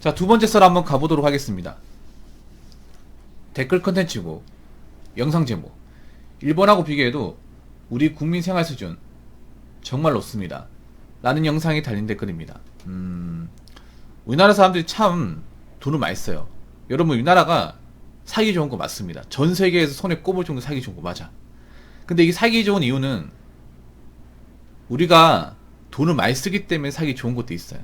자, 두 번째 썰 한번 가보도록 하겠습니다. 댓글 컨텐츠고 영상 제목, 일본하고 비교해도 우리 국민 생활 수준 정말 높습니다 라는 영상이 달린 댓글입니다. 우리나라 사람들이 참 돈을 많이 써요. 여러분, 우리나라가 살기 좋은 거 맞습니다. 전 세계에서 손에 꼽을 정도 살기 좋은 거 맞아. 근데 이게 살기 좋은 이유는 우리가 돈을 많이 쓰기 때문에 살기 좋은 것도 있어요.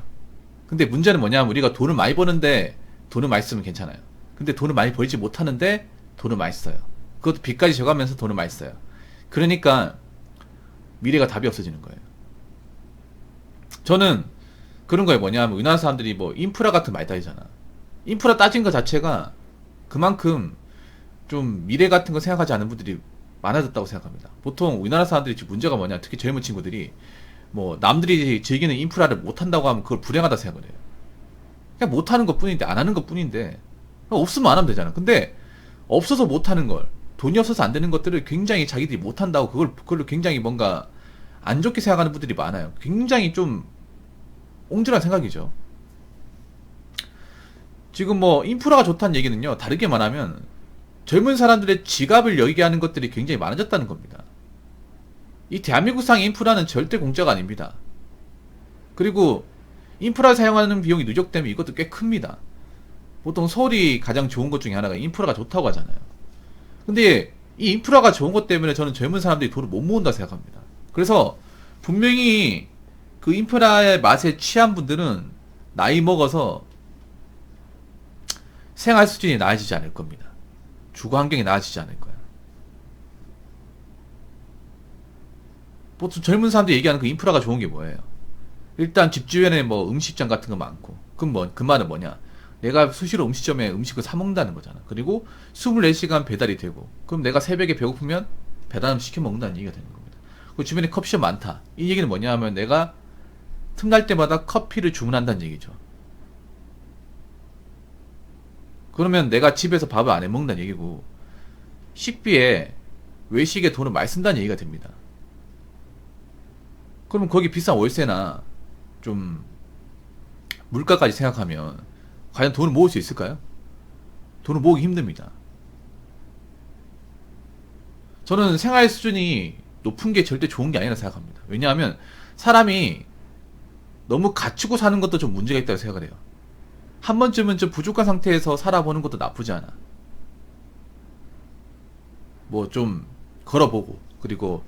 근데 문제는 뭐냐면 우리가 돈을 많이 버는데 돈을 많이 쓰면 괜찮아요. 근데 돈을 많이 벌지 못하는데 돈을 많이 써요. 그것도 빚까지 져가면서 돈을 많이 써요. 그러니까 미래가 답이 없어지는 거예요. 저는 그런 거에 뭐냐면 우리나라 사람들이 뭐 인프라 같은 거 많이 따지잖아. 인프라 따진 거 자체가 그만큼 좀 미래 같은 거 생각하지 않는 분들이 많아졌다고 생각합니다. 보통 우리나라 사람들이 지금 문제가 뭐냐, 특히 젊은 친구들이 뭐 남들이 즐기는 인프라를 못한다고 하면 그걸 불행하다 생각을 해요. 그냥 못하는 것 뿐인데, 안 하는 것 뿐인데, 없으면 안 하면 되잖아. 근데 없어서 못하는 걸, 돈이 없어서 안 되는 것들을 굉장히 자기들이 못한다고 그걸로 굉장히 뭔가 안 좋게 생각하는 분들이 많아요. 굉장히 좀 옹졸한 생각이죠. 지금 뭐 인프라가 좋다는 얘기는요, 다르게 말하면 젊은 사람들의 지갑을 여기게 하는 것들이 굉장히 많아졌다는 겁니다. 이 대한민국상 인프라는 절대 공짜가 아닙니다. 그리고 인프라 사용하는 비용이 누적되면 이것도 꽤 큽니다. 보통 서울이 가장 좋은 것 중에 하나가 인프라가 좋다고 하잖아요. 근데 이 인프라가 좋은 것 때문에 저는 젊은 사람들이 돈을 못 모은다 생각합니다. 그래서 분명히 그 인프라의 맛에 취한 분들은 나이 먹어서 생활 수준이 나아지지 않을 겁니다. 주거 환경이 나아지지 않을 거야. 보통 젊은 사람들이 얘기하는 그 인프라가 좋은 게 뭐예요? 일단 집 주변에 뭐 음식점 같은 거 많고, 그럼 그 말은 뭐냐? 내가 수시로 음식점에 음식을 사 먹는다는 거잖아. 그리고 24시간 배달이 되고, 그럼 내가 새벽에 배고프면 배달 시켜 먹는다는 얘기가 되는 겁니다. 그 주변에 커피숍 많다. 이 얘기는 뭐냐 하면 내가 틈날 때마다 커피를 주문한다는 얘기죠. 그러면 내가 집에서 밥을 안 해 먹는다는 얘기고, 식비에 외식에 돈을 많이 쓴다는 얘기가 됩니다. 그러면 거기 비싼 월세나 좀 물가까지 생각하면 과연 돈을 모을 수 있을까요? 돈을 모으기 힘듭니다. 저는 생활 수준이 높은 게 절대 좋은 게 아니라 생각합니다. 왜냐하면 사람이 너무 갖추고 사는 것도 좀 문제가 있다고 생각을 해요. 한 번쯤은 좀 부족한 상태에서 살아보는 것도 나쁘지 않아. 뭐 좀 걸어보고, 그리고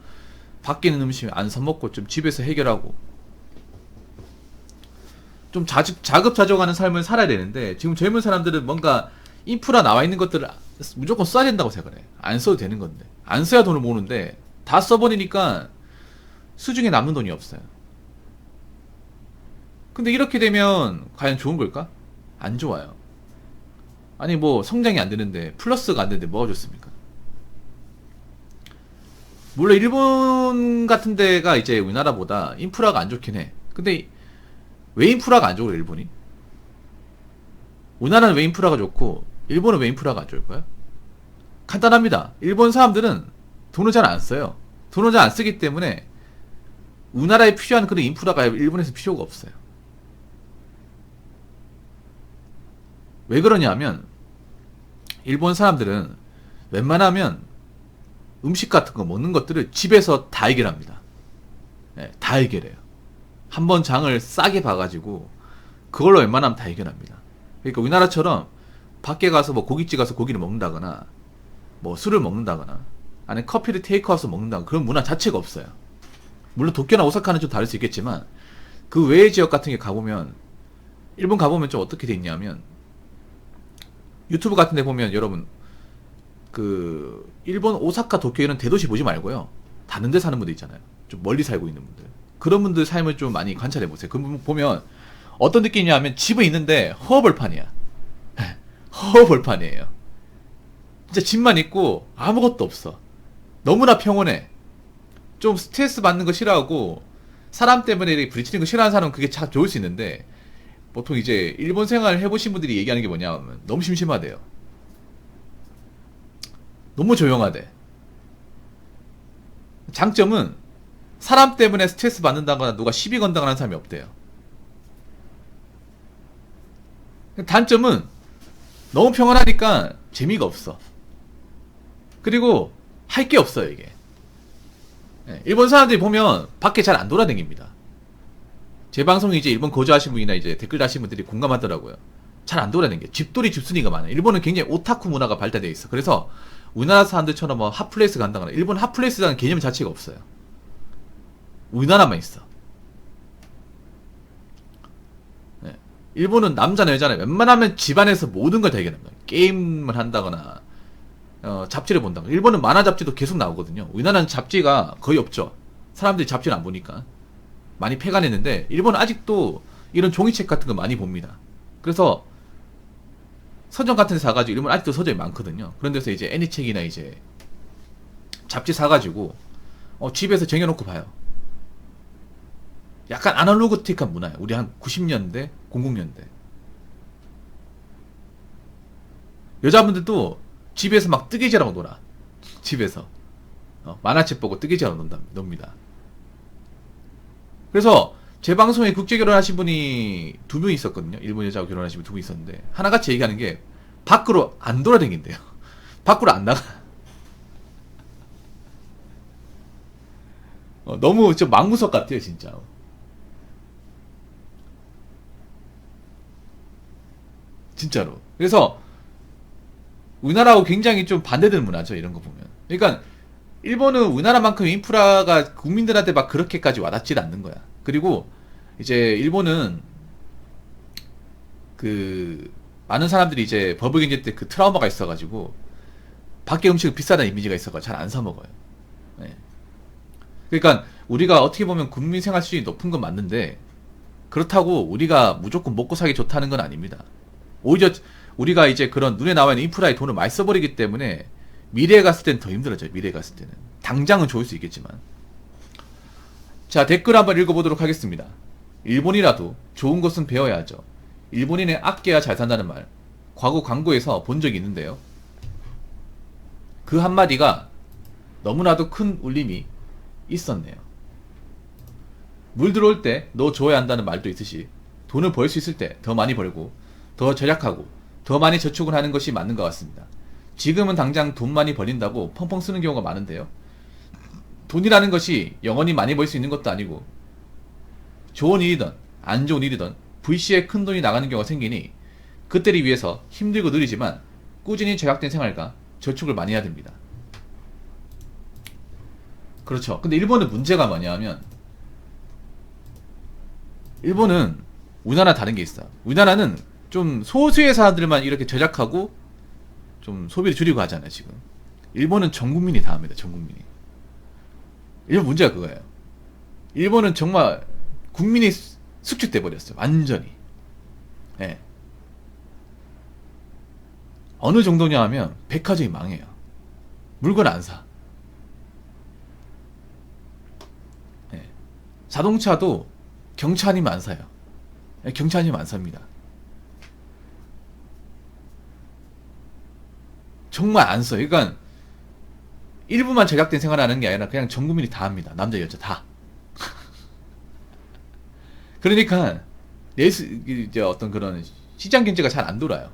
밖에 있는 음식 안 사먹고 좀 집에서 해결하고, 좀 자급자족하는 삶을 살아야 되는데, 지금 젊은 사람들은 뭔가 인프라 나와 있는 것들을 무조건 써야 된다고 생각을 해. 안 써도 되는 건데, 안 써야 돈을 모으는데 다 써버리니까 수중에 남는 돈이 없어요. 근데 이렇게 되면 과연 좋은 걸까? 안 좋아요. 아니 뭐 성장이 안 되는데, 플러스가 안 되는데 뭐가 좋습니까? 물론 일본 같은 데가 이제 우리나라보다 인프라가 안 좋긴 해. 근데 왜 인프라가 안 좋아요, 일본이? 우리나라는 왜 인프라가 좋고 일본은 왜 인프라가 안 좋을까요? 간단합니다. 일본 사람들은 돈을 잘 안 써요. 돈을 잘 안 쓰기 때문에 우리나라에 필요한 그런 인프라가 일본에서 필요가 없어요. 왜 그러냐면 일본 사람들은 웬만하면 음식 같은 거 먹는 것들을 집에서 다 해결합니다. 네, 다 해결해요. 한번 장을 싸게 봐가지고 그걸로 웬만하면 다 해결합니다. 그러니까 우리나라처럼 밖에 가서 뭐 고깃집 가서 고기를 먹는다거나 뭐 술을 먹는다거나 아니면 커피를 테이크아웃 먹는다거나 그런 문화 자체가 없어요. 물론 도쿄나 오사카는 좀 다를 수 있겠지만 그 외의 지역 같은 게 가보면, 일본 가보면 좀 어떻게 돼 있냐면, 유튜브 같은 데 보면 여러분 그 일본 오사카 도쿄 이런 대도시 보지 말고요, 다른 데 사는 분들 있잖아요. 좀 멀리 살고 있는 분들, 그런 분들 삶을 좀 많이 관찰해 보세요. 그 보면 어떤 느낌이냐면 집은 있는데 허허벌판이야. 허허벌판이에요. 진짜 집만 있고 아무것도 없어. 너무나 평온해. 좀 스트레스 받는 거 싫어하고 사람 때문에 부딪히는 거 싫어하는 사람은 그게 참 좋을 수 있는데, 보통 이제 일본 생활을 해보신 분들이 얘기하는 게 뭐냐면 너무 심심하대요. 너무 조용하대. 장점은 사람 때문에 스트레스 받는다거나 누가 시비 건다거나 하는 사람이 없대요. 단점은 너무 평온하니까 재미가 없어. 그리고 할 게 없어요, 이게. 예, 일본 사람들이 보면 밖에 잘 안 돌아다닙니다. 제 방송에 이제 일본 거주하신 분이나 이제 댓글 다신 분들이 공감하더라고요. 잘 안 돌아다니는 게 집돌이 집순이가 많아요. 일본은 굉장히 오타쿠 문화가 발달되어 있어. 그래서 우리나라 사람들처럼 뭐 핫플레이스 간다거나 일본 핫플레이스라는 개념 자체가 없어요. 우리나라만 있어. 네. 일본은 남자나 여자나 웬만하면 집안에서 모든 걸 다 해결합니다. 게임을 한다거나 잡지를 본다거나. 일본은 만화 잡지도 계속 나오거든요. 우리나라는 잡지가 거의 없죠. 사람들이 잡지를 안 보니까 많이 폐간했는데 일본은 아직도 이런 종이책 같은 거 많이 봅니다. 그래서 서점 같은 데 사가지고 일본 아직도 서점이 많거든요. 그런 데서 이제 애니책이나 이제 잡지 사가지고 집에서 쟁여놓고 봐요. 약간 아날로그틱한 문화예요. 우리 한 90년대, 00년대. 여자분들도 집에서 막 뜨개질하고 놀아. 집에서 만화책 보고 뜨개질하고 놉니다. 그래서 제 방송에 국제 결혼하신 분이 2명 있었거든요. 일본 여자하고 결혼하신 분 2분 있었는데 하나같이 얘기하는 게 밖으로 안 돌아다닌대요. 밖으로 안 나가. 너무 좀 망무석 같아요, 진짜. 진짜로. 그래서 우리나라하고 굉장히 좀 반대되는 문화죠, 이런 거 보면. 그러니까 일본은 우리나라만큼 인프라가 국민들한테 막 그렇게까지 와닿지 않는 거야. 그리고 이제 일본은 그 많은 사람들이 이제 버블 경제 때 그 트라우마가 있어가지고 밖에 음식은 비싸다는 이미지가 있어가지고 잘 안 사 먹어요. 네. 그러니까 우리가 어떻게 보면 국민 생활 수준이 높은 건 맞는데 그렇다고 우리가 무조건 먹고 살기 좋다는 건 아닙니다. 오히려 우리가 이제 그런 눈에 나와 있는 인프라에 돈을 많이 써버리기 때문에 미래에 갔을 때는 더 힘들어져요. 미래에 갔을 때는. 당장은 좋을 수 있겠지만. 자, 댓글 한번 읽어보도록 하겠습니다. 일본이라도 좋은 것은 배워야 하죠. 일본인은 아껴야 잘 산다는 말. 과거 광고에서 본 적이 있는데요. 그 한마디가 너무나도 큰 울림이 있었네요. 물 들어올 때 너 줘야 한다는 말도 있듯이 돈을 벌 수 있을 때 더 많이 벌고 더 절약하고 더 많이 저축을 하는 것이 맞는 것 같습니다. 지금은 당장 돈 많이 벌린다고 펑펑 쓰는 경우가 많은데요. 돈이라는 것이 영원히 많이 벌 수 있는 것도 아니고 좋은 일이든 안 좋은 일이든 불시에 큰 돈이 나가는 경우가 생기니 그때를 위해서 힘들고 느리지만 꾸준히 절약된 생활과 저축을 많이 해야 됩니다. 그렇죠. 근데 일본은 문제가 뭐냐면 일본은 우리나라 다른 게 있어. 우리나라는 좀 소수의 사람들만 이렇게 절약하고 좀 소비를 줄이고 하잖아요, 지금. 일본은 전 국민이 다 합니다, 전 국민이. 일본 문제가 그거예요. 일본은 정말 국민이 숙주돼 버렸어요, 완전히. 예. 어느 정도냐 하면 백화점이 망해요. 물건 안 사. 예. 자동차도 경차 아니면 안 사요. 예, 경차 아니면 안 삽니다. 정말 안 써요. 그러니까 일부만 제작된 생활하는 게 아니라 그냥 전 국민이 다 합니다. 남자 여자 다. 그러니까 이제 어떤 그런 시장 경제가 잘 안 돌아요.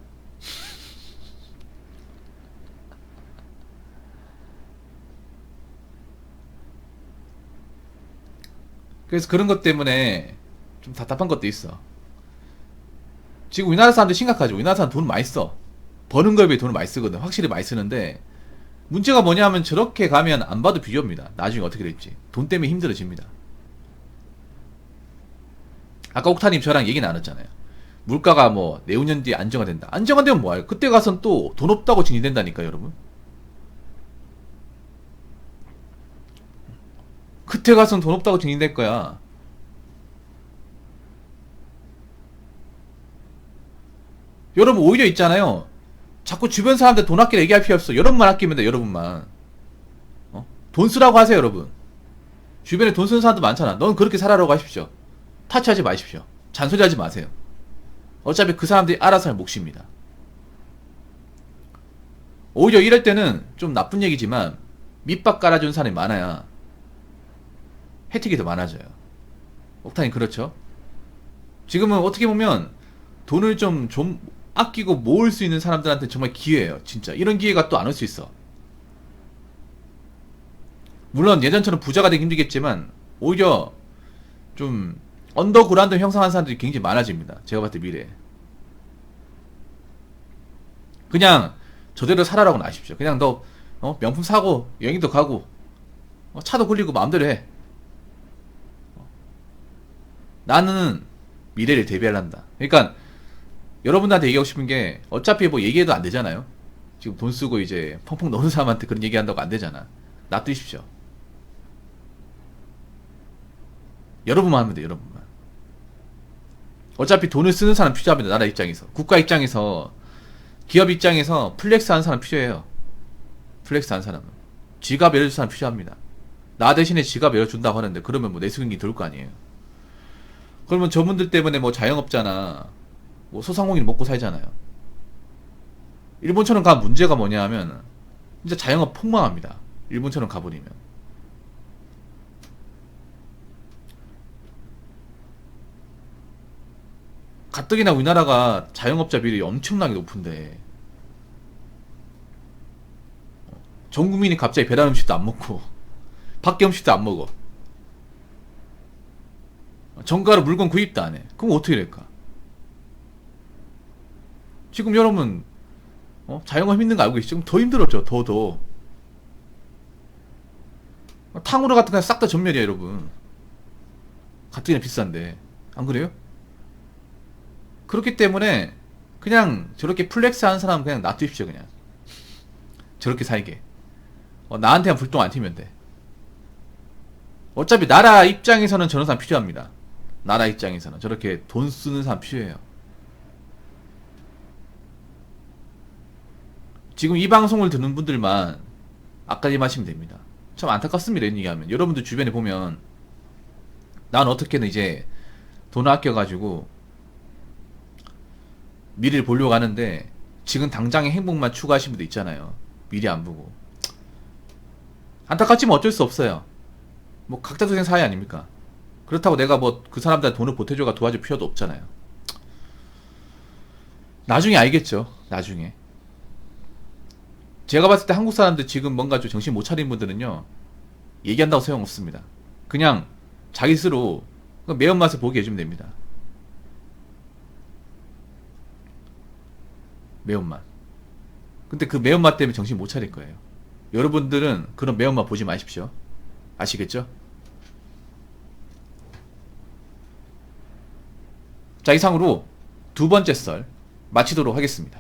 그래서 그런 것 때문에 좀 답답한 것도 있어. 지금 우리나라 사람들 심각하죠. 우리나라 사람 돈 많이 써. 버는 거에 비해 돈을 많이 쓰거든. 확실히 많이 쓰는데 문제가 뭐냐면 저렇게 가면 안 봐도 비교입니다. 나중에 어떻게 될지. 돈 때문에 힘들어집니다. 아까 옥타님 저랑 얘기 나눴잖아요. 물가가 뭐 내후년 뒤에 안정화된다. 안정화되면 뭐예요? 그때 가선 또 돈 없다고 징징댄다니까요, 여러분. 그때 가선 돈 없다고 징징댈 거야. 여러분 오히려 있잖아요. 자꾸 주변 사람들 돈 아끼라 얘기할 필요 없어. 여러분만 아끼면 돼, 여러분만. 돈 쓰라고 하세요, 여러분. 주변에 돈 쓰는 사람도 많잖아. 넌 그렇게 살아라고 하십시오. 타치하지 마십시오. 잔소리 하지 마세요. 어차피 그 사람들이 알아서 할 몫입니다. 오히려 이럴 때는 좀 나쁜 얘기지만 밑밥 깔아주는 사람이 많아야 혜택이 더 많아져요. 옥타님 그렇죠? 지금은 어떻게 보면 돈을 좀 아끼고 모을 수 있는 사람들한테 정말 기회예요. 진짜 이런 기회가 또 안 올 수 있어. 물론 예전처럼 부자가 되기 힘들겠지만 오히려 좀 언더그라운드 형성한 사람들이 굉장히 많아집니다. 제가 봤을 때 미래에. 그냥 저대로 살아라고는 아십시오. 그냥 너 명품 사고 여행도 가고 차도 굴리고 마음대로 해. 나는 미래를 대비하란다. 그러니까 여러분들한테 얘기하고 싶은 게 어차피 뭐 얘기해도 안 되잖아요. 지금 돈 쓰고 이제 펑펑 노는 사람한테 그런 얘기한다고 안 되잖아. 놔두십시오. 여러분만 하면 돼. 여러분만. 어차피 돈을 쓰는 사람 필요합니다. 나라 입장에서. 국가 입장에서, 기업 입장에서 플렉스 하는 사람 필요해요. 플렉스 하는 사람은. 지갑 열어줄 사람 필요합니다. 나 대신에 지갑 열어준다고 하는데 그러면 뭐 내수경기 들을 거 아니에요. 그러면 저분들 때문에 뭐 자영업자나 뭐 소상공인 먹고 살잖아요. 일본처럼 가면 문제가 뭐냐 하면 진짜 자영업 폭망합니다. 일본처럼 가버리면. 가뜩이나 우리나라가 자영업자 비율이 엄청나게 높은데 전 국민이 갑자기 배달 음식도 안 먹고 밖에 음식도 안 먹어. 정가로 물건 구입도 안 해. 그럼 어떻게 될까? 지금 여러분 자영업 힘든 거 알고 계시죠? 더 힘들었죠. 더. 탕후루 같은 거 싹 다 전멸이야 여러분. 가뜩이나 비싼데 안 그래요? 그렇기 때문에 그냥 저렇게 플렉스 하는 사람은 그냥 놔두십시오. 그냥 저렇게 살게. 나한테만 불똥 안 튀면 돼. 어차피 나라 입장에서는 저런 사람 필요합니다. 나라 입장에서는 저렇게 돈 쓰는 사람 필요해요. 지금 이 방송을 듣는 분들만 아까님 하시면 됩니다. 참 안타깝습니다. 이런 얘기하면 여러분들 주변에 보면 난 어떻게든 이제 돈을 아껴가지고 미래를 보려고 하는데 지금 당장의 행복만 추구하시는 분도 있잖아요. 미래 안 보고. 안타깝지만 어쩔 수 없어요. 뭐 각자 도생 사회 아닙니까? 그렇다고 내가 뭐 그 사람들한테 돈을 보태줘가 도와줄 필요도 없잖아요. 나중에 알겠죠. 나중에. 제가 봤을 때 한국 사람들 지금 뭔가 좀 정신 못 차린 분들은요 얘기한다고 소용없습니다. 그냥 자기 스스로 매운맛을 보게 해주면 됩니다. 매운맛. 근데 그 매운맛 때문에 정신 못 차릴 거예요. 여러분들은 그런 매운맛 보지 마십시오. 아시겠죠? 자, 이상으로 두 번째 썰 마치도록 하겠습니다.